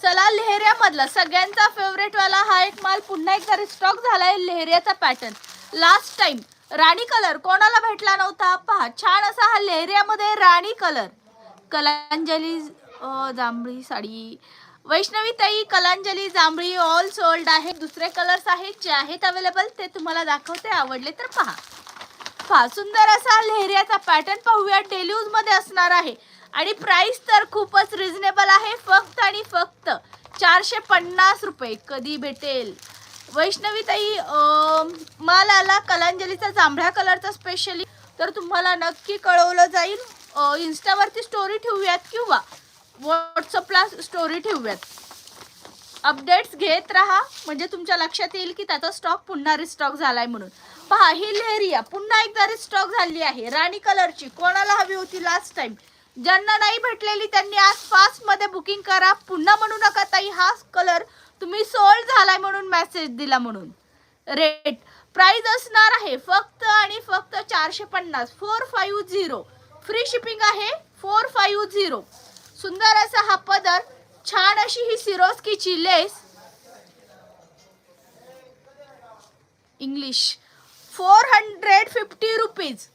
चला लेहऱ्यामधला सगळ्यांचा फेवरेट वाला हा एक माल पुन्हा एकदा रिस्टॉक झालाय. लेहऱ्याचा पॅटर्न लास्ट टाइम राणी कलर कोणाला भेटला नव्हता. पहा छान असा हा लेहऱ्यामध्ये राणी कलर. कलांजली जांभळी साडी, वैष्णवी ताई कलांजली जांभळी ऑल सोल्ड आहे. दुसरे कलर्स आहेत जे आहेत अवेलेबल ते तुम्हाला दाखवते. आवडले तर पहा सुंदर असा लेहऱ्याचा पॅटर्न पाहूया. डेली यूज मध्ये असणार आहे आणि प्राइस तर खूपच रिझनेबल आहे. फक्त आणि फक्त 450 रुपये. कधी भेटेल वैष्णवी ताई? माल आला कलांजलीचा जांभळ्या कलरचा स्पेशली, तर तुम्हाला नक्की कळवलं जाईल. इन्स्टावरती स्टोरी ठेवूयात किंवा व्हॉट्सअपला स्टोरी ठेवूयात. अपडेट्स घेत राहा म्हणजे तुमच्या लक्षात येईल की त्याचा स्टॉक पुन्हा रिस्टॉक झालाय म्हणून. पहा ही लेहरिया पुन्हा एकदा रिस्टॉक झाली आहे. राणी कलरची कोणाला हवी होती लास्ट टाइम, ज्यांना नाही भेटलेली त्यांनी आज फास्ट मध्ये बुकिंग करा. पुन्हा म्हणू नका ताई हा कलर तुम्ही सोल्ड झालाय म्हणून मेसेज दिला म्हणून. रेट प्राइस असणार आहे फक्त आणि फक्त 450. 450 फ्री शिपिंग आहे. 450. सुंदर असा हा पदर, छान अशी ही सिरोस्कीची लेस. English 450 rupees.